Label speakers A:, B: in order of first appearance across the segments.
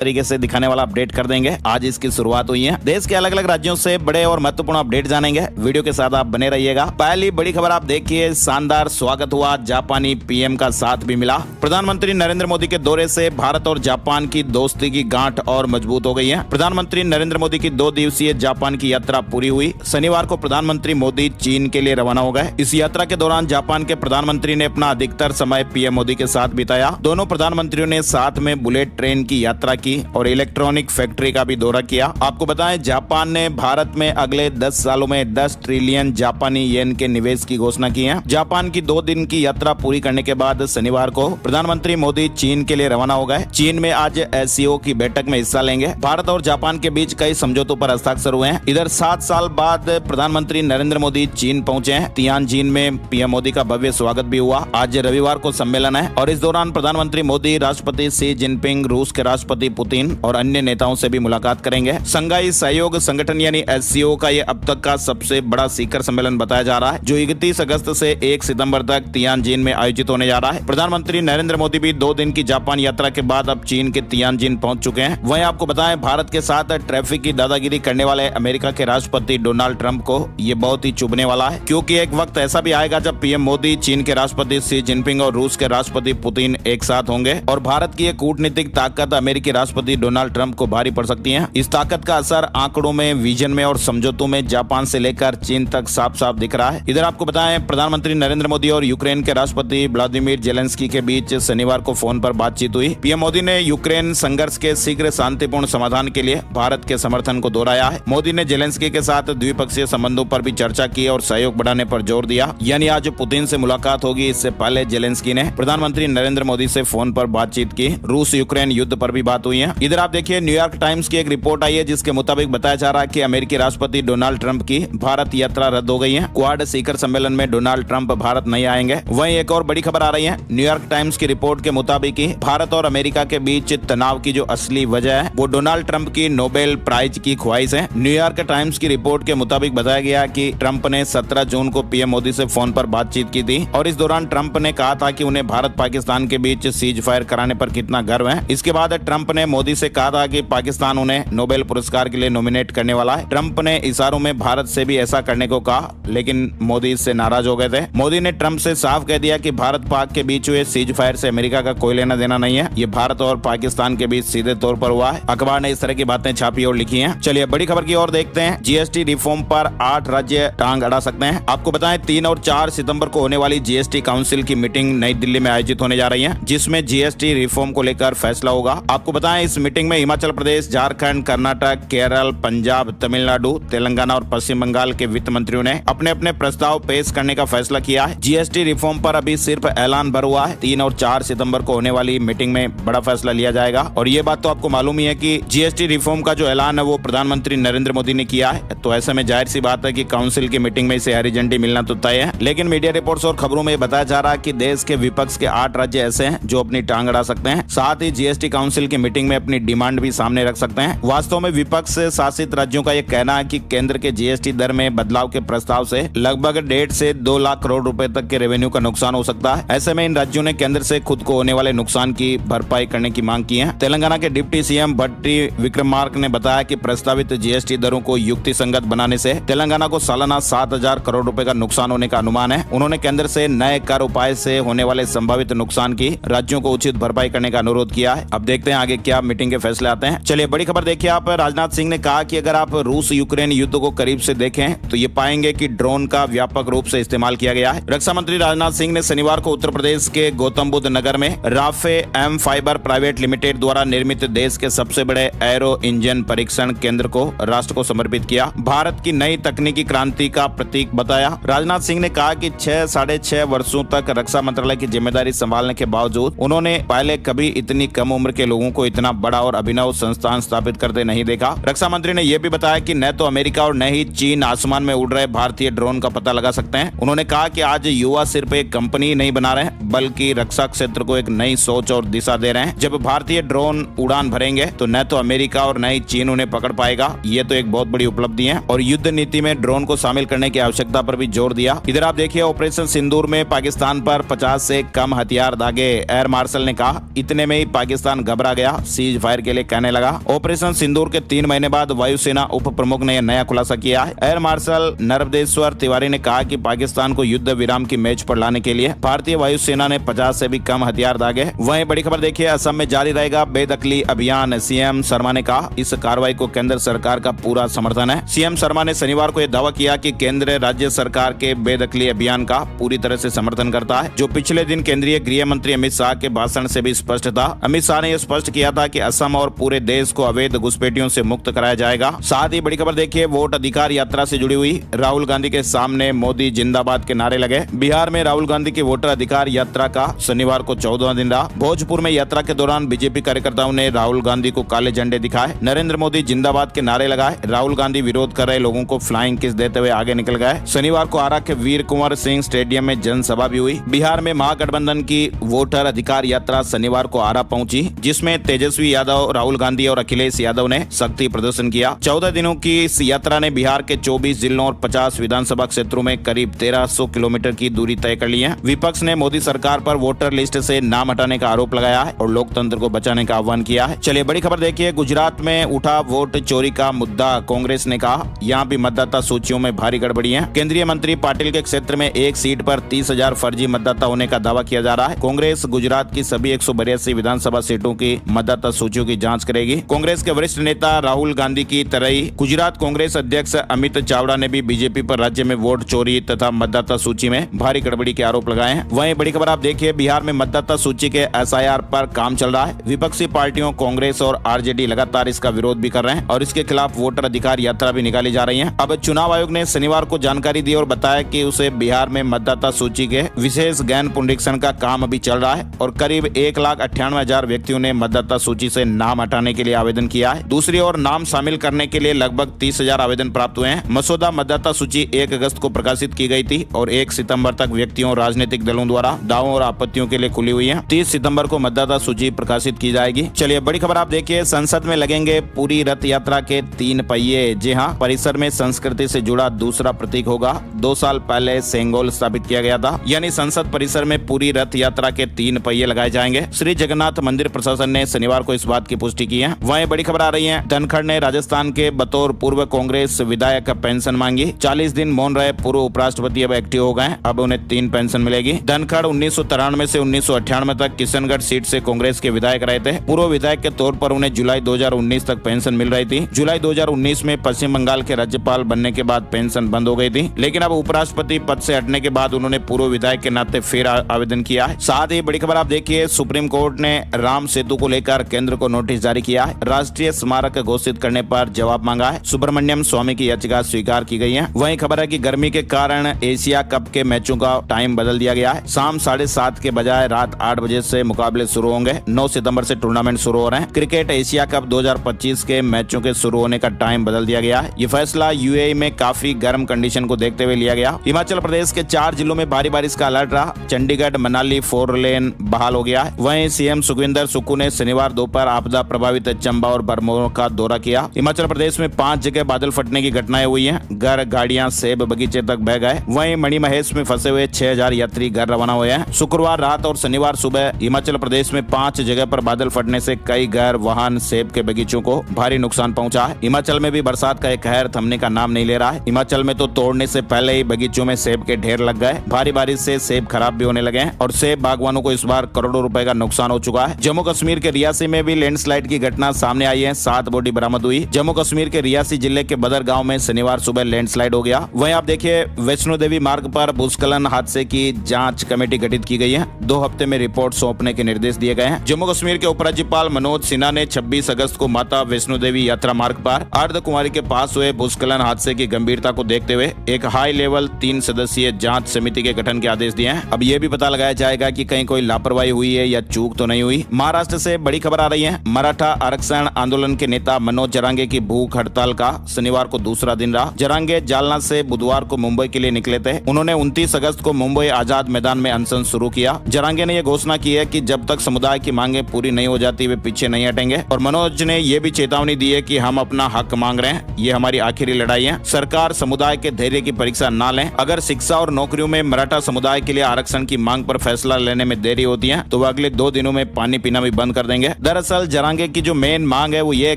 A: तरीके से दिखाने वाला अपडेट कर देंगे। आज इसकी शुरुआत हुई है। देश के अलग अलग राज्यों से बड़े और महत्वपूर्ण अपडेट जानेंगे। वीडियो के साथ आप बने रहिएगा। पहली बड़ी खबर आप देखिए, शानदार स्वागत हुआ, जापानी पीएम का साथ भी मिला। प्रधानमंत्री नरेंद्र मोदी के दौरे से भारत और जापान की दोस्ती की गांठ और मजबूत हो गई है। प्रधानमंत्री नरेंद्र मोदी की 2 दिवसीय जापान की यात्रा पूरी हुई। शनिवार को प्रधानमंत्री मोदी चीन के लिए रवाना हो गए। इस यात्रा के दौरान जापान के प्रधानमंत्री ने अपना अधिकतर समय पीएम मोदी के साथ बिताया। दोनों प्रधानमंत्रियों ने साथ में बुलेट ट्रेन की यात्रा की और इलेक्ट्रॉनिक फैक्ट्री का भी दौरा किया। आपको बताएं, जापान ने भारत में अगले 10 सालों में 10 ट्रिलियन जापानी येन के निवेश की घोषणा की है। जापान की 2 दिन की यात्रा पूरी करने के बाद शनिवार को प्रधानमंत्री मोदी चीन के लिए रवाना हो गए। चीन में आज एससीओ की बैठक में हिस्सा लेंगे। भारत और जापान के बीच कई समझौतों पर हस्ताक्षर हुए हैं। इधर 7 साल बाद प्रधानमंत्री नरेंद्र मोदी चीन पहुंचे हैं। तियानजिन में पीएम मोदी का भव्य स्वागत भी हुआ। आज रविवार को सम्मेलन है और इस दौरान प्रधानमंत्री मोदी राष्ट्रपति शी जिनपिंग, रूस के राष्ट्रपति पुतिन और अन्य नेताओं से भी मुलाकात करेंगे। शंघाई सहयोग संगठन यानी एससीओ का ये अब तक का सबसे बड़ा शिखर सम्मेलन बताया जा रहा है, जो 31 अगस्त से 1 सितंबर तक तियानजिन में आयोजित होने जा रहा है। प्रधानमंत्री नरेंद्र मोदी भी 2 दिन की जापान यात्रा के बाद अब चीन के तियानजिन पहुंच चुके हैं। वहीं आपको बताएं, भारत के साथ ट्रैफिक की दादागिरी करने वाले अमेरिका के राष्ट्रपति डोनाल्ड ट्रंप को ये बहुत ही चुभने वाला है, क्योंकि एक वक्त ऐसा भी आएगा जब पीएम मोदी, चीन के राष्ट्रपति शी जिनपिंग और रूस के राष्ट्रपति पुतिन एक साथ होंगे और भारत की कूटनीतिक ताकत अमेरिकी राष्ट्रपति डोनाल्ड ट्रंप को भारी पड़ सकती है। इस ताकत का असर आंकड़ों में, विजन में और समझौतों में जापान से लेकर चीन तक साफ साफ दिख रहा है। इधर आपको बताएं, प्रधानमंत्री नरेंद्र मोदी और यूक्रेन के राष्ट्रपति व्लादिमीर जेलेंस्की के बीच शनिवार को फोन पर बातचीत हुई। पीएम मोदी ने यूक्रेन संघर्ष के शीघ्र शांतिपूर्ण समाधान के लिए भारत के समर्थन को दोहराया है। मोदी ने जेलेंस्की के साथ द्विपक्षीय संबंधों पर भी चर्चा की और सहयोग बढ़ाने पर जोर दिया। यानी आज पुतिन से मुलाकात होगी। इससे पहले जेलेंस्की ने प्रधानमंत्री नरेंद्र मोदी से फोन पर बातचीत की। रूस यूक्रेन युद्ध पर भी बात हुई है। इधर आप देखिए, न्यूयॉर्क टाइम्स की एक रिपोर्ट आई है जिसके मुताबिक बताया जा रहा है कि अमेरिकी राष्ट्रपति डोनाल्ड ट्रंप की भारत यात्रा रद्द हो गई है। क्वाड शिखर सम्मेलन में डोनाल्ड ट्रंप भारत नहीं आएंगे। वहीं एक और बड़ी खबर आ रही है। न्यूयॉर्क टाइम्स की रिपोर्ट के मुताबिक भारत और अमेरिका के बीच तनाव की जो असली वजह है वो डोनाल्ड ट्रंप की नोबेल प्राइज की ख्वाहिश है। न्यूयॉर्क टाइम्स की रिपोर्ट के मुताबिक बताया गया कि ट्रंप ने 17 जून को पीएम मोदी से फोन पर बातचीत की थी और इस दौरान ट्रंप ने कहा था कि उन्हें भारत पाकिस्तान के बीच सीज फायर कराने पर कितना गर्व है। इसके बाद ट्रंप ने मोदी से कहा था कि पाकिस्तान उन्हें नोबेल पुरस्कार के लिए नॉमिनेट करने वाला है। ट्रंप ने इशारों में भारत से भी ऐसा करने को कहा, लेकिन मोदी इससे नाराज हो गए थे। मोदी ने ट्रंप से साफ कह दिया कि भारत पाक के बीच हुए सीज फायर से अमेरिका का कोई लेना देना नहीं है। ये भारत और पाकिस्तान के बीच सीधे तौर पर हुआ है। अखबार ने इस तरह की बातें छापी और लिखी हैं। चलिए बड़ी खबर की ओर देखते हैं। जीएसटी रिफॉर्म पर 8 राज्य टांग अड़ा सकते हैं। आपको बताएं, 3 और 4 सितंबर को होने वाली जीएसटी काउंसिल की मीटिंग नई दिल्ली में आयोजित होने जा रही है, जिसमें जीएसटी रिफॉर्म को लेकर फैसला होगा। आपको बताएं, इस मीटिंग में हिमाचल प्रदेश, झारखंड, कर्नाटक, केरल, पंजाब, तमिलनाडु, तेलंगाना और पश्चिम बंगाल के वित्त मंत्रियों ने अपने अपने प्रस्ताव पेश करने का फैसला किया है। जीएसटी रिफॉर्म पर अभी सिर्फ ऐलान भर हुआ है। 3 और 4 सितंबर को होने वाली मीटिंग में बड़ा फैसला लिया जाएगा और ये बात तो आपको मालूम ही है कि जीएसटी रिफॉर्म का जो ऐलान है वो प्रधानमंत्री नरेंद्र मोदी ने किया है। तो ऐसे में जाहिर सी बात है कि काउंसिल की मीटिंग में इसे हरी झंडी मिलना तो तय है। लेकिन मीडिया रिपोर्ट्स और खबरों में बताया जा रहा है कि देश के विपक्ष के 8 राज्य ऐसे हैं जो अपनी टांग अड़ा सकते हैं। साथ ही जीएसटी काउंसिल की मीटिंग में अपनी डिमांड भी सामने रख सकते हैं। वास्तव में विपक्ष शासित राज्यों का यह कहना है कि केंद्र के जीएसटी दर में बदलाव के प्रस्ताव से लगभग 1.5 से 2 लाख करोड़ रुपए तक के रेवेन्यू का नुकसान हो सकता है। ऐसे में इन राज्यों ने केंद्र से खुद को होने वाले नुकसान की भरपाई करने की मांग की है। तेलंगाना के डिप्टी सीएम भट्टी विक्रमार्क ने बताया कि प्रस्तावित जीएसटी दरों को युक्ति संगत बनाने से तेलंगाना को सालाना 7,000 करोड़ रुपए का नुकसान होने का अनुमान है। उन्होंने केंद्र से नए कर उपाय से होने वाले संभावित नुकसान की राज्यों को उचित भरपाई करने का अनुरोध किया है। अब देखते हैं आगे क्या मीटिंग के फैसले आते हैं। चलिए बड़ी खबर देखिए आप। राजनाथ सिंह ने कहा कि अगर आप रूस यूक्रेन युद्ध को करीब से देखें तो ये पाएंगे कि ड्रोन का व्यापक रूप से इस्तेमाल किया गया है। रक्षा मंत्री राजनाथ सिंह ने शनिवार को उत्तर प्रदेश के गौतम बुद्ध नगर में Raphe m fibre private limited द्वारा निर्मित देश के सबसे बड़े एरो इंजन परीक्षण केंद्र को राष्ट्र को समर्पित किया। भारत की नई तकनीकी क्रांति का प्रतीक बताया। राजनाथ सिंह ने कहा कि 6-6.5 वर्षों तक रक्षा मंत्रालय की जिम्मेदारी संभालने के बावजूद उन्होंने पहले कभी इतनी कम उम्र के लोगों को इतना बड़ा और अभिनव संस्थान स्थापित करते नहीं देखा। रक्षा मंत्री ने यह भी बताया कि न तो अमेरिका और न ही चीन आसमान में उड़ रहे भारतीय ड्रोन का पता लगा सकते हैं। उन्होंने कहा कि आज युवा सिर्फ एक कंपनी नहीं बना रहे बल्कि रक्षा क्षेत्र को एक नई सोच और दिशा दे रहे हैं। जब भारतीय ड्रोन उड़ान भरेंगे तो न तो अमेरिका और न ही चीन उन्हें पकड़ पाएगा। ये तो एक बहुत बड़ी उपलब्धि है और युद्ध नीति में ड्रोन को शामिल करने की आवश्यकता पर भी जोर दिया। इधर आप देखिए, ऑपरेशन सिंदूर में पाकिस्तान पर 50 से कम हथियार दागे। एयर मार्शल ने कहा, इतने में ही पाकिस्तान घबरा गया। सीज फायर के लिए कहने लगा। ऑपरेशन सिंदूर के 3 महीने बाद वायुसेना उप प्रमुख ने यह नया खुलासा किया है। एयर मार्शल नरवदेश्वर तिवारी ने कहा कि पाकिस्तान को युद्ध विराम की मेज पर लाने के लिए भारतीय वायुसेना ने 50 से भी कम हथियार दागे। वहीं बड़ी खबर देखिए, असम में जारी रहेगा बेदखली अभियान, सीएम शर्मा ने कहा। इस कार्रवाई को केंद्र सरकार का पूरा समर्थन है। सीएम शर्मा ने शनिवार को यह दावा किया कि केंद्र राज्य सरकार के बेदखली अभियान का पूरी तरह से समर्थन करता है, जो पिछले दिन केंद्रीय गृह मंत्री अमित शाह के भाषण से भी स्पष्ट था। अमित शाह ने यह स्पष्ट किया था कि असम और पूरे देश को अवैध घुसपैठियों से मुक्त कराया जाएगा। साथ ही बड़ी खबर देखिए, वोट अधिकार यात्रा से जुड़ी हुई, राहुल गांधी के सामने मोदी जिंदाबाद के नारे लगे। बिहार में राहुल गांधी की वोटर अधिकार यात्रा का शनिवार को 14वां दिन रहा। भोजपुर में यात्रा के दौरान बीजेपी कार्यकर्ताओं ने राहुल गांधी को काले झंडे दिखाए, नरेंद्र मोदी जिंदाबाद के नारे लगाए। राहुल गांधी विरोध कर रहे लोगों को फ्लाइंग किस देते हुए आगे निकल गए। शनिवार को आरा के वीर कुंवर सिंह स्टेडियम में जनसभा भी हुई। बिहार में महागठबंधन की वोटर अधिकार यात्रा शनिवार को आरा पहुंची, जिसमें तेजस्वी यादव, राहुल गांधी और अखिलेश यादव ने शक्ति प्रदर्शन किया। 14 दिनों की इस यात्रा ने बिहार के 24 जिलों और 50 विधानसभा क्षेत्रों में करीब 1300 किलोमीटर की दूरी तय कर ली है। विपक्ष ने मोदी सरकार पर वोटर लिस्ट से नाम हटाने का आरोप लगाया है और लोकतंत्र को बचाने का आह्वान किया है। चलिए बड़ी खबर देखिए, गुजरात में उठा वोट चोरी का मुद्दा। कांग्रेस ने कहा यहाँ भी मतदाता सूचियों में भारी गड़बड़ी है। केंद्रीय मंत्री पाटिल के क्षेत्र में एक सीट पर 30,000 फर्जी मतदाता होने का दावा किया जा रहा है। कांग्रेस गुजरात की सभी 182 विधानसभा सीटों की मतदाता सूचियों की जांच करेगी। कांग्रेस के वरिष्ठ नेता राहुल गांधी की तरह ही गुजरात कांग्रेस अध्यक्ष अमित चावड़ा ने भी बीजेपी पर राज्य में वोट चोरी तथा मतदाता सूची में भारी गड़बड़ी के आरोप लगाए हैं। वहीं बड़ी खबर आप देखिए, बिहार में मतदाता सूची के SIR पर काम चल रहा है। विपक्षी पार्टियों कांग्रेस और RJD लगातार इसका विरोध भी कर रहे हैं और इसके खिलाफ वोटर अधिकार यात्रा भी निकाली जा रही है। अब चुनाव आयोग ने शनिवार को जानकारी दी और बताया कि उसे बिहार में मतदाता सूची के विशेष गहन पुनरीक्षण का काम अभी चल रहा है और करीब 1,98,000 व्यक्तियों ने मतदाता सूची से नाम हटाने के लिए आवेदन किया है। दूसरी ओर नाम शामिल करने के लिए लगभग 30,000 आवेदन प्राप्त हुए हैं। मसौदा मतदाता सूची 1 अगस्त को प्रकाशित की गई थी और 1 सितंबर तक व्यक्तियों और राजनीतिक दलों द्वारा दावों और आपत्तियों के लिए खुली हुई है। 30 सितंबर को मतदाता सूची प्रकाशित की जाएगी। चलिए बड़ी खबर आप देखिए, संसद में लगेंगे पूरी रथ यात्रा के 3 पहिए। जी हाँ, परिसर में संस्कृति से जुड़ा दूसरा प्रतीक होगा। 2 साल पहले सेंगोल स्थापित किया गया था, यानी संसद परिसर में पूरी रथ यात्रा के 3 पहिए लगाए जाएंगे। श्री जगन्नाथ मंदिर प्रशासन ने शनिवार को इस बात की पुष्टि की है। वहीं बड़ी खबर आ रही है, धनखड़ ने राजस्थान के बतौर पूर्व कांग्रेस विधायक पेंशन मांगी। 40 दिन मौन रहे पूर्व उपराष्ट्रपति अब एक्टिव हो गए, अब उन्हें 3 पेंशन मिलेगी। धनखड़ 1993 से 1998 तक किशनगढ़ सीट से कांग्रेस के विधायक रहे थे। पूर्व विधायक के तौर पर उन्हें जुलाई 2019 तक पेंशन मिल रही थी। जुलाई 2019 में पश्चिम बंगाल के राज्यपाल बनने के बाद पेंशन बंद हो गई थी, लेकिन अब उपराष्ट्रपति पद से हटने के बाद उन्होंने पूर्व विधायक के नाते फिर आवेदन किया है। साथ ही बड़ी खबर आप देखिए, सुप्रीम कोर्ट ने राम सेतु को लेकर केंद्र को नोटिस जारी किया है। राष्ट्रीय स्मारक घोषित करने पर जवाब मांगा है। सुब्रमण्यम स्वामी की याचिका स्वीकार की गई है। वहीं खबर है कि गर्मी के कारण एशिया कप के मैचों का टाइम बदल दिया गया है। शाम 7:30 के बजाय रात 8 बजे से मुकाबले शुरू होंगे। 9 सितंबर से टूर्नामेंट शुरू हो रहे हैं। क्रिकेट एशिया कप 2025 के मैचों के शुरू होने का टाइम बदल दिया गया है। ये फैसला UAE में काफी गर्म कंडीशन को देखते हुए लिया गया। हिमाचल प्रदेश के 4 जिलों में भारी बारिश का अलर्ट रहा। चंडीगढ़ मनाली 4 लेन बहाल हो गया है। वहीं CM सुखविंदर सुक्खू ने शनिवार दोपहर आपदा प्रभावित चंबा और भरमौर का दौरा किया। हिमाचल प्रदेश में 5 जगह बादल फटने की घटनाएं हुई हैं। घर, गाड़ियां, सेब बगीचे तक बह गए। वहीं मणिमहेश में फंसे हुए 6,000 यात्री घर रवाना हुए हैं। शुक्रवार रात और शनिवार सुबह हिमाचल प्रदेश में 5 जगह पर बादल फटने से कई घर, वाहन, सेब के बगीचों को भारी नुकसान पहुंचा है। हिमाचल में भी बरसात का एक कहर थमने का नाम नहीं ले रहा है। हिमाचल में तो तोड़ने से पहले ही बगीचों में सेब के ढेर लग गए। भारी बारिश से सेब खराब भी होने लगे हैं और सेब बागवानों को इस बार करोड़ों रुपए का नुकसान हो चुका है। जम्मू कश्मीर के रियासी में भी लैंडस्लाइड की घटना सामने आई है। 7 बॉडी बरामद हुई। जम्मू कश्मीर के रियासी जिले के बदर गांव में शनिवार सुबह लैंडस्लाइड हो गया। वहीं आप देखिए, वैष्णो देवी मार्ग पर भूस्खलन हादसे की जांच कमेटी गठित की गई है। 2 हफ्ते में रिपोर्ट सौंपने के निर्देश दिए गए हैं। जम्मू कश्मीर के उपराज्यपाल मनोज सिन्हा ने 26 अगस्त को माता वैष्णो देवी यात्रा मार्ग पर अर्धकुंवारी के पास हुए भूस्खलन हादसे की गंभीरता को देखते हुए एक हाई लेवल 3 सदस्यीय जांच समिति के गठन के आदेश दिए हैं। अब यह भी पता लगाया जाएगा कि कहीं कोई लापरवाही हुई है या चूक तो नहीं हुई। महाराष्ट्र से बड़ी खबर आ रही है। मराठा आरक्षण आंदोलन के नेता मनोज जरांगे की भूख हड़ताल का शनिवार को दूसरा दिन रहा। जरांगे जालना से बुधवार को मुंबई के लिए निकले थे। उन्होंने 29 अगस्त को मुंबई आजाद मैदान में अनशन शुरू किया। जरांगे ने यह घोषणा की है कि जब तक समुदाय की मांगे पूरी नहीं हो जाती वे पीछे नहीं हटेंगे। और मनोज ने यह भी चेतावनी दी है कि हम अपना हक मांग रहे हैं, ये हमारी आखिरी लड़ाई है। सरकार समुदाय के धैर्य की परीक्षा न लें। अगर शिक्षा और नौकरियों में मराठा समुदाय के लिए आरक्षण की मांग पर फैसला लेने में देरी होती है तो वह अगले 2 दिनों में पानी पीना भी बंद कर देंगे। दरअसल जरांगे की जो मेन मांग है वो ये है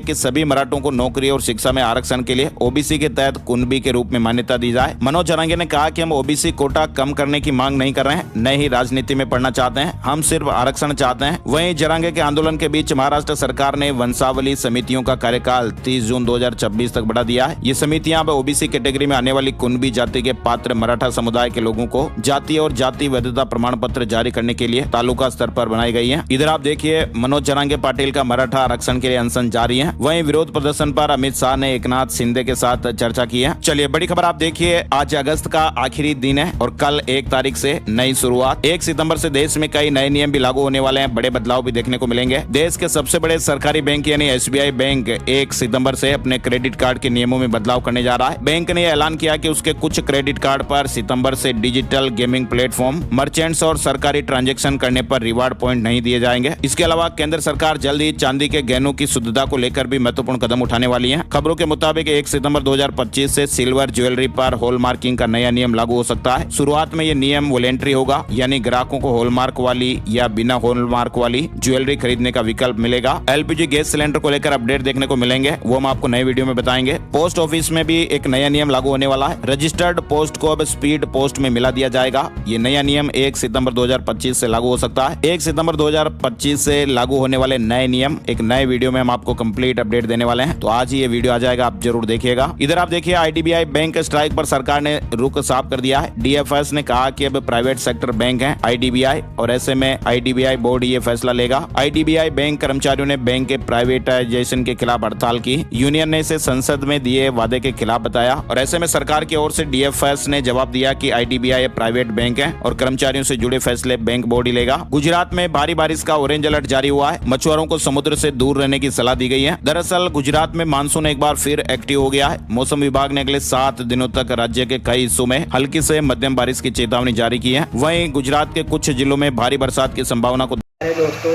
A: कि सभी मराठों को नौकरी और शिक्षा में आरक्षण के लिए ओबीसी के तहत कुणबी के रूप में मान्यता दी जाए। मनोज जरांगे ने कहा कि हम ओबीसी कोटा कम करने की मांग नहीं कर रहे हैं, न ही राजनीति में पढ़ना चाहते हैं, हम सिर्फ आरक्षण चाहते हैं। वहीं जरांगे के आंदोलन के बीच महाराष्ट्र सरकार ने वंशावली समितियों का कार्यकाल 30 जून 2026 तक बढ़ा दिया है। ये समितियां अब ओबीसी कैटेगरी में आने वाली कुणबी जाति के पात्र मराठा समुदाय के लोगों को जाति और जाति वैधता प्रमाण पत्र जारी करने के लिए तालुका स्तर पर बनाई गई है। इधर आप देखिए मनोज जरांगे पाटिल का मराठा आरक्षण के लिए अनशन जारी है। वहीं विरोध प्रदर्शन पर अमित शाह ने एकनाथ शिंदे के साथ चर्चा की है। चलिए बड़ी खबर आप देखिए, आज अगस्त का आखिरी दिन है और कल 1 तारीख से नई शुरुआत। 1 सितंबर से देश में कई नए नियम भी लागू होने वाले हैं, बड़े बदलाव भी देखने को मिलेंगे। देश के सबसे बड़े सरकारी बैंक यानी एसबीआई बैंक 1 सितंबर से अपने क्रेडिट कार्ड के नियमों में बदलाव करने जा रहा है। बैंक ने ऐलान किया कि उसके कुछ क्रेडिट कार्ड पर सितंबर से डिजिटल गेमिंग प्लेटफॉर्म, मर्चेंट्स और सरकारी ट्रांजैक्शन करने पर रिवार्ड पॉइंट नहीं दिए जाएंगे। इसके अलावा केंद्र सरकार जल्द ही चांदी के गहनों की शुद्धता को लेकर भी महत्वपूर्ण कदम उठाने वाली है। खबरों के मुताबिक 1 सितंबर 2025 से सिल्वर ज्वेलरी पर हॉलमार्किंग का नया नियम लागू हो सकता है। शुरुआत में ये नियम वॉलेंट्री होगा, यानी ग्राहकों को हॉलमार्क वाली या बिना हॉलमार्क वाली ज्वेलरी खरीदने का विकल्प मिलेगा। एलपीजी गैस सिलेंडर को लेकर अपडेट देखने को मिलेंगे, वो हम आपको नए वीडियो में बताएंगे। पोस्ट ऑफिस में भी एक नया नियम लागू होने वाला है। रजिस्टर्ड पोस्ट को अब स्पीड पोस्ट में मिला दिया जाएगा। ये नया नियम 1 सितंबर 2025 से लागू हो सकता है। 1 सितंबर 2025 से लागू होने वाले नए नियम एक नए वीडियो में हम आपको कंप्लीट अपडेट देने वाले हैं, तो आज ही ये वीडियो आ जाएगा, आप जरूर देखिएगा। इधर आप देखिए आईडीबीआई बैंक स्ट्राइक पर सरकार ने रुख साफ कर दिया है। डीएफएस ने कहा कि अब प्राइवेट सेक्टर बैंक है आईडीबीआई, और ऐसे में आईडीबीआई बोर्ड ये फैसला लेगा। आईडीबीआई बैंक कर्मचारियों ने बैंक के प्राइवेटाइजेशन के खिलाफ हड़ताल की। यूनियन ने इसे संसद में दिए वादे के खिलाफ बताया, और ऐसे में सरकार की ओर से डीएफएस ने जवाब दिया कि आईडीबीआई प्राइवेट बैंक है और कर्मचारियों से जुड़े फैसले बैंक बोर्ड ही लेगा। गुजरात में भारी बारिश का ऑरेंज अलर्ट जारी हुआ है। मछुआरों को समुद्र से दूर रहने की सलाह दी गई है। दरअसल गुजरात में मानसून एक बार फिर एक्टिव हो गया है। मौसम विभाग ने अगले 7 दिनों तक राज्य के कई हिस्सों में हल्की से मध्यम बारिश की चेतावनी जारी की है। वहीं गुजरात के कुछ जिलों में भारी बरसात की संभावना को
B: दोस्तों,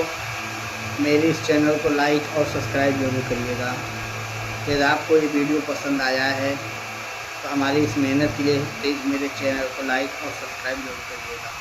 B: मेरे इस चैनल को लाइक और सब्सक्राइब जरूर करिएगा। यदि आपको ये वीडियो पसंद आया है तो हमारी इस मेहनत के लिए प्लीज़ मेरे चैनल को लाइक और सब्सक्राइब जरूर करिएगा।